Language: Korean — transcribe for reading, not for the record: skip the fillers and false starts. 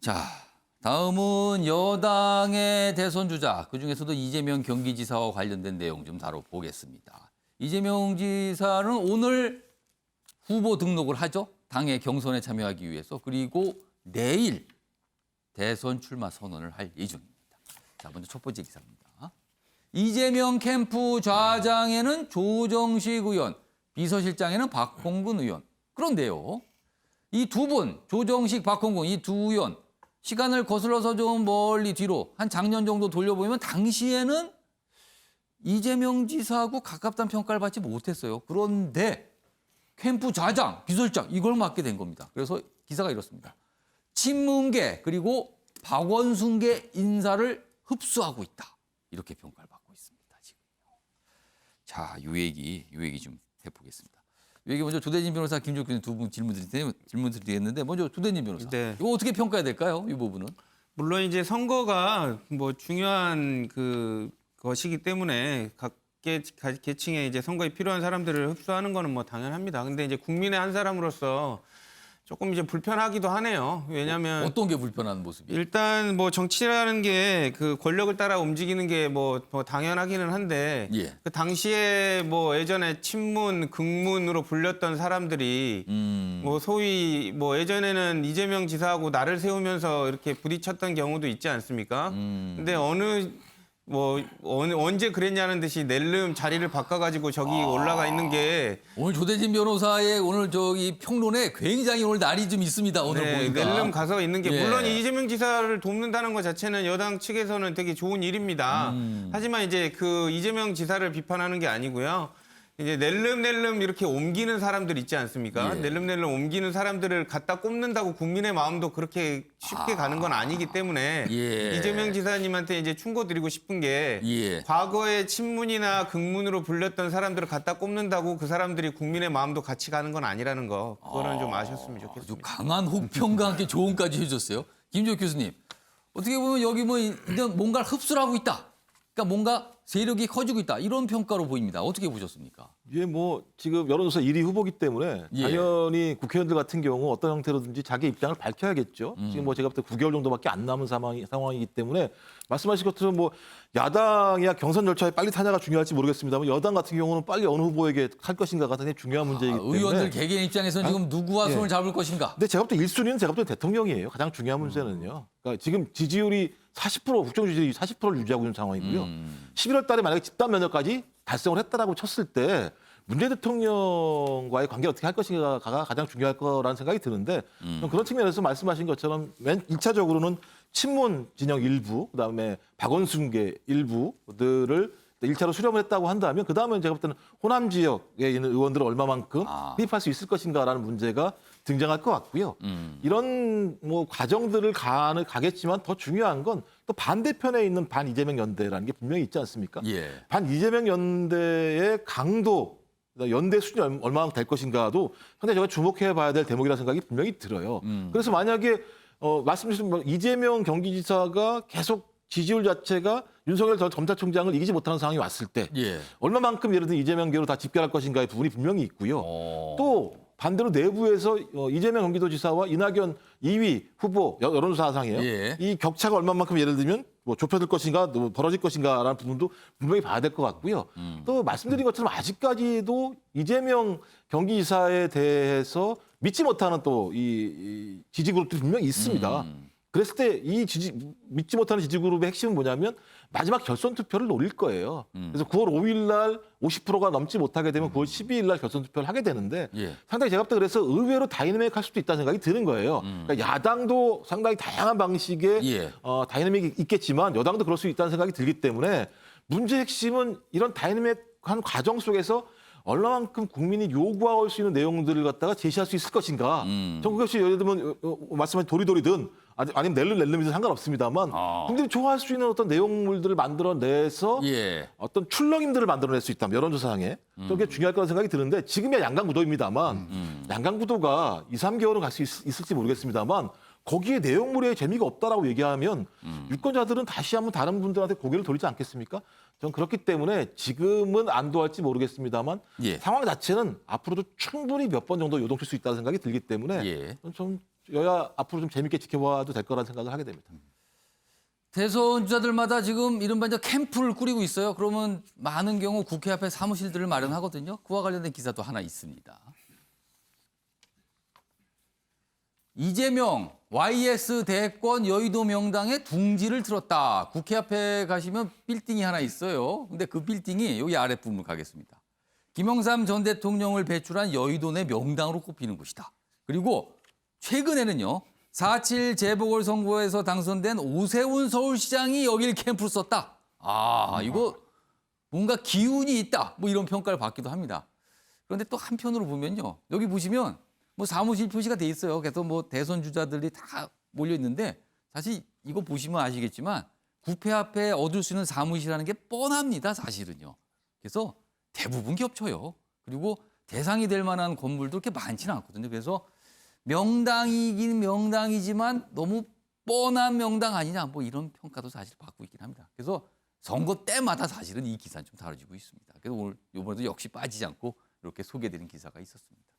자, 다음은 여당의 대선 주자, 그중에서도 이재명 경기지사와 관련된 내용 좀 다뤄보겠습니다. 이재명 지사는 오늘 후보 등록을 하죠. 당의 경선에 참여하기 위해서. 그리고 내일 대선 출마 선언을 할 예정입니다. 자, 먼저 첫 번째 기사입니다. 이재명 캠프 좌장에는 조정식 의원, 비서실장에는 박홍근 의원. 그런데요, 이 두 분, 조정식, 박홍근, 이 두 의원, 시간을 거슬러서 좀 멀리 뒤로 한 작년 정도 돌려보면 당시에는 이재명 지사하고 가깝다는 평가를 받지 못했어요. 그런데 캠프 좌장, 비서실장 이걸 맡게 된 겁니다. 그래서 기사가 이렇습니다. 친문계 그리고 박원순계 인사를 흡수하고 있다. 이렇게 평가를 받고 있습니다. 지금요. 자, 이 얘기 좀 해보겠습니다. 이 얘기 먼저 조대진 변호사, 김종국 교수님 두 분 질문 드리겠는데 먼저 조대진 변호사. 네. 이거 어떻게 평가해야 될까요? 이 부분은? 물론 이제 선거가 뭐 중요한 것이기 때문에 각 계층에 이제 선거에 필요한 사람들을 흡수하는 거는 뭐 당연합니다. 근데 이제 국민의 한 사람으로서 조금 이제 불편하기도 하네요. 왜냐하면 어떤 게 불편한 모습이에요? 일단 뭐 정치라는 게 그 권력을 따라 움직이는 게 뭐 당연하기는 한데 예. 그 당시에 뭐 예전에 친문, 극문으로 불렸던 사람들이 뭐 소위 뭐 예전에는 이재명 지사하고 나를 세우면서 이렇게 부딪혔던 경우도 있지 않습니까? 근데 언제 그랬냐는 듯이 낼름 자리를 바꿔가지고 저기 올라가 있는 게 오늘 조대진 변호사의 오늘 저기 평론에 굉장히 오늘 날이 좀 있습니다. 오늘 보니까. 낼름 가서 있는 게 예. 물론 이재명 지사를 돕는다는 것 자체는 여당 측에서는 되게 좋은 일입니다. 하지만 이제 그 이재명 지사를 비판하는 게 아니고요. 이제 낼름 이렇게 옮기는 사람들 있지 않습니까? 예. 낼름 옮기는 사람들을 갖다 꼽는다고 국민의 마음도 그렇게 쉽게 가는 건 아니기 때문에 예. 이재명 지사님한테 이제 충고드리고 싶은 게 예. 과거에 친문이나 극문으로 불렸던 사람들을 갖다 꼽는다고 그 사람들이 국민의 마음도 같이 가는 건 아니라는 거 그거는 좀 아셨으면 아주 좋겠습니다. 강한 혹평과 함께 조언까지 해줬어요. 김종국 교수님, 어떻게 보면 여기 뭐 이런 뭔가를 흡수를 하고 있다. 그러니까 뭔가 세력이 커지고 있다. 이런 평가로 보입니다. 어떻게 보셨습니까? 이게 뭐 지금 여론조사 1위 후보기 때문에 예. 당연히 국회의원들 같은 경우 어떤 형태로든지 자기 입장을 밝혀야겠죠. 지금 뭐 제가 볼 때 9개월 정도밖에 안 남은 상황이기 때문에 말씀하신 것처럼 뭐 야당이야 경선 절차에 빨리 타냐가 중요할지 모르겠습니다만 여당 같은 경우는 빨리 어느 후보에게 할 것인가가 굉장히 중요한 문제이기 때문에 의원들 개개인 입장에서는 지금 누구와 손을 잡을 것인가? 근데 제가 볼 때 1순위는 제가 볼 때 대통령이에요. 가장 중요한 문제는요. 그러니까 지금 지지율이 40% 국정 지지율이 40%를 유지하고 있는 상황이고요. 11월 달에 만약에 집단 면역까지 달성을 했다라고 쳤을 때 문재인 대통령과의 관계를 어떻게 할 것인가가 가장 중요할 거라는 생각이 드는데 그런 측면에서 말씀하신 것처럼 맨 1차적으로는 친문 진영 일부, 그다음에 박원순계 일부들을 1차로 수렴을 했다고 한다면 그다음에 제가 볼 때는 호남 지역에 있는 의원들을 얼마만큼 투입할 수 있을 것인가라는 문제가 등장할 것 같고요. 이런 뭐 과정들을 가겠지만 더 중요한 건 또 반대편에 있는 반 이재명 연대라는 게 분명히 있지 않습니까? 예. 반 이재명 연대의 강도, 연대 수준이 얼마나 될 것인가도 상당히 제가 주목해 봐야 될 대목이라는 생각이 분명히 들어요. 그래서 만약에 말씀 주신 이재명 경기지사가 계속 지지율 자체가 윤석열 전 검찰총장을 이기지 못하는 상황이 왔을 때 예. 얼마만큼 예를 들어 이재명계로 다 집결할 것인가의 부분이 분명히 있고요. 또 반대로 내부에서 이재명 경기도지사와 이낙연 2위 후보 여론조사상이에요. 예. 이 격차가 얼마만큼 예를 들면 뭐 좁혀질 것인가, 뭐 벌어질 것인가라는 부분도 분명히 봐야 될 것 같고요. 또 말씀드린 것처럼 아직까지도 이재명 경기지사에 대해서 믿지 못하는 또 이 지지 그룹들이 분명히 있습니다. 그랬을 때 이 믿지 못하는 지지 그룹의 핵심은 뭐냐면 마지막 결선 투표를 노릴 거예요. 그래서 9월 5일 날 50%가 넘지 못하게 되면 9월 12일 날 결선 투표를 하게 되는데 예. 상당히 제가 볼 때 그래서 의외로 다이내믹할 수도 있다는 생각이 드는 거예요. 그러니까 야당도 상당히 다양한 방식의 예. 다이내믹이 있겠지만 여당도 그럴 수 있다는 생각이 들기 때문에 문제의 핵심은 이런 다이내믹한 과정 속에서 얼마만큼 국민이 요구할 수 있는 내용들을 갖다가 제시할 수 있을 것인가. 전 그것이 예를 들면 말씀하신 도리도리든 아니면 낼름이든 상관없습니다만 국민들이 좋아할 수 있는 어떤 내용물들을 만들어내서 예. 어떤 출렁임들을 만들어낼 수 있다면 여론조사상에 그게 중요할 거라는 생각이 드는데 지금이야 양강구도입니다만 양강구도가 2, 3개월은 갈 수 있을지 모르겠습니다만 거기에 내용물에 재미가 없다라고 얘기하면 유권자들은 다시 한번 다른 분들한테 고개를 돌리지 않겠습니까? 전 그렇기 때문에 지금은 안도할지 모르겠습니다만 예. 상황 자체는 앞으로도 충분히 몇 번 정도 요동칠 수 있다는 생각이 들기 때문에 예. 좀 여야 앞으로 좀 재밌게 지켜봐도 될 거라는 생각을 하게 됩니다. 대선 주자들마다 지금 이른바 이제 캠프를 꾸리고 있어요. 그러면 많은 경우 국회 앞에 사무실들을 마련하거든요. 그와 관련된 기사도 하나 있습니다. 이재명 YS 대권 여의도 명당에 둥지를 틀었다. 국회 앞에 가시면 빌딩이 하나 있어요. 근데 그 빌딩이 여기 아랫부분을 가겠습니다. 김영삼 전 대통령을 배출한 여의도 내 명당으로 꼽히는 곳이다. 그리고 최근에는요. 4.7 재보궐선거에서 당선된 오세훈 서울시장이 여길 캠프로 썼다. 아, 이거 뭔가 기운이 있다. 뭐 이런 평가를 받기도 합니다. 그런데 또 한편으로 보면요. 여기 보시면 뭐 사무실 표시가 돼 있어요. 그래서 뭐 대선 주자들이 다 몰려 있는데 사실 이거 보시면 아시겠지만 국회 앞에 얻을 수 있는 사무실이라는 게 뻔합니다. 사실은요. 그래서 대부분 겹쳐요. 그리고 대상이 될 만한 건물도 그렇게 많지는 않거든요. 그래서 명당이긴 명당이지만 너무 뻔한 명당 아니냐 뭐 이런 평가도 사실 받고 있긴 합니다. 그래서 선거 때마다 사실은 이 기사는 좀 다뤄지고 있습니다. 그래서 오늘 이번에도 역시 빠지지 않고 이렇게 소개드린 기사가 있었습니다.